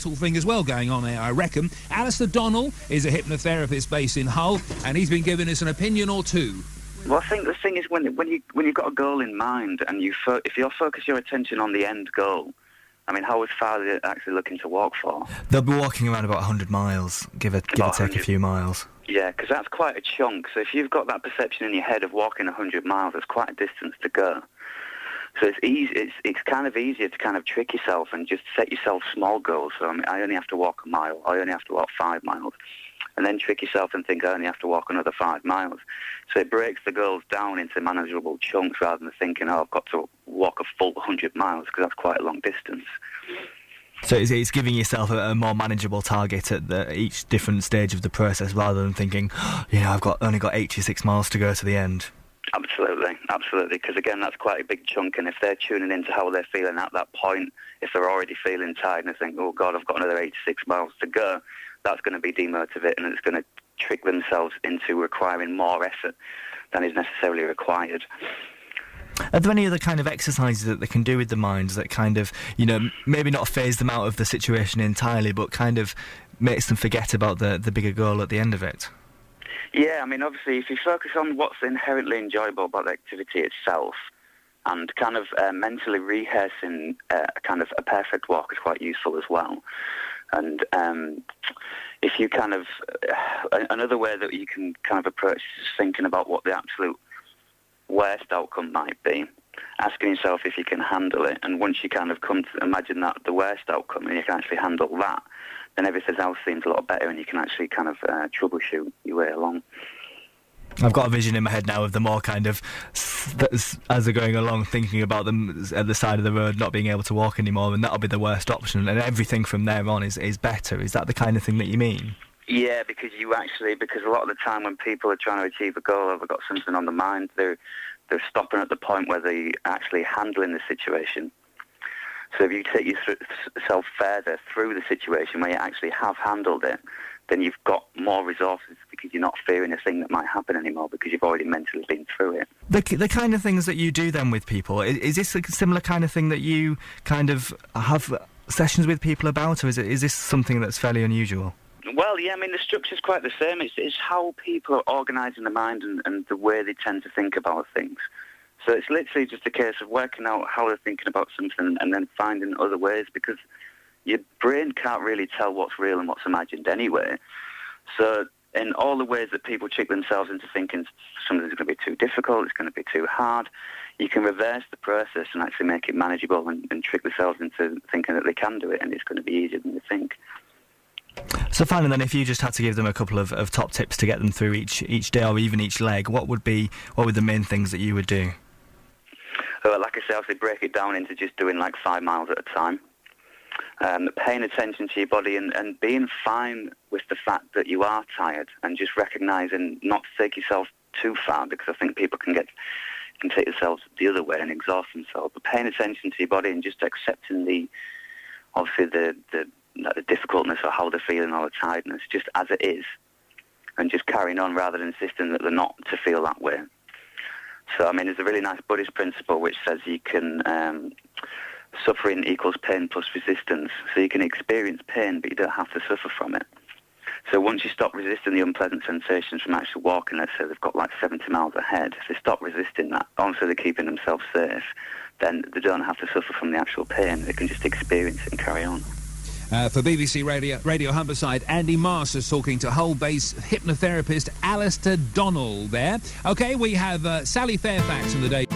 mental thing as well going on here, I reckon. Alistair Donnell is a hypnotherapist based in Hull, and he's been giving us an opinion or two. Well, I think the thing is when you've got a goal in mind and if you focus your attention on the end goal, I mean, how far are they actually looking to walk for? They'll be walking around about 100 miles, give or take a few miles. Yeah, because that's quite a chunk. So if you've got that perception in your head of walking 100 miles, that's quite a distance to go. So it's easy. It's kind of easier to kind of trick yourself and just set yourself small goals. So I mean, I only have to walk a mile. I only have to walk 5 miles. And then trick yourself and think I only have to walk another 5 miles. So it breaks the goals down into manageable chunks rather than thinking, I've got to walk a full 100 miles, because that's quite a long distance. So it's giving yourself a more manageable target at each different stage of the process, rather than thinking, I've only got 86 miles to go to the end. Absolutely, because again, that's quite a big chunk, and if they're tuning into how they're feeling at that point, if they're already feeling tired and they think, oh God, I've got another 86 miles to go, that's going to be demotivating, and it's going to trick themselves into requiring more effort than is necessarily required. Are there any other kind of exercises that they can do with the minds that kind of, maybe not phase them out of the situation entirely, but kind of makes them forget about the bigger goal at the end of it? Yeah, I mean, obviously, if you focus on what's inherently enjoyable about the activity itself, and kind of mentally rehearsing kind of a perfect walk is quite useful as well. And if you kind of, another way that you can kind of approach is thinking about what the absolute worst outcome might be, asking yourself if you can handle it. And once you kind of come to imagine that the worst outcome and you can actually handle that, then everything else seems a lot better and you can actually kind of troubleshoot your way along. I've got a vision in my head now of them all kind of, as they're going along, thinking about them at the side of the road, not being able to walk anymore, and that'll be the worst option, and everything from there on is better. Is that the kind of thing that you mean? Yeah, because a lot of the time when people are trying to achieve a goal or they've got something on the mind, they're stopping at the point where they're actually handling the situation. So if you take yourself further through the situation where you actually have handled it, then you've got more resources because you're not fearing a thing that might happen anymore because you've already mentally been through it. The kind of things that you do then with people, is this a similar kind of thing that you kind of have sessions with people about, or is this something that's fairly unusual? Well, yeah, I mean, the structure's quite the same. It's how people are organising the mind and the way they tend to think about things. So it's literally just a case of working out how they're thinking about something and then finding other ways, because your brain can't really tell what's real and what's imagined anyway. So in all the ways that people trick themselves into thinking something's going to be too difficult, it's going to be too hard, you can reverse the process and actually make it manageable and trick themselves into thinking that they can do it and it's going to be easier than they think. So finally then, if you just had to give them a couple of top tips to get them through each day or even each leg, what would the main things that you would do? Like I say, obviously break it down into just doing like 5 miles at a time. Paying attention to your body and being fine with the fact that you are tired, and just recognising not to take yourself too far, because I think people can take themselves the other way and exhaust themselves. But paying attention to your body and just accepting the difficultness of how they're feeling or the tiredness just as it is, and just carrying on rather than insisting that they're not to feel that way. So, I mean, there's a really nice Buddhist principle which says you can suffering equals pain plus resistance. So you can experience pain, but you don't have to suffer from it. So once you stop resisting the unpleasant sensations from actually walking, let's say they've got like 70 miles ahead, if they stop resisting that, also they're keeping themselves safe, then they don't have to suffer from the actual pain. They can just experience it and carry on. For BBC Radio Humberside, Andy Masters talking to Hull-based hypnotherapist Alistair Donnell there. OK, we have Sally Fairfax in the day.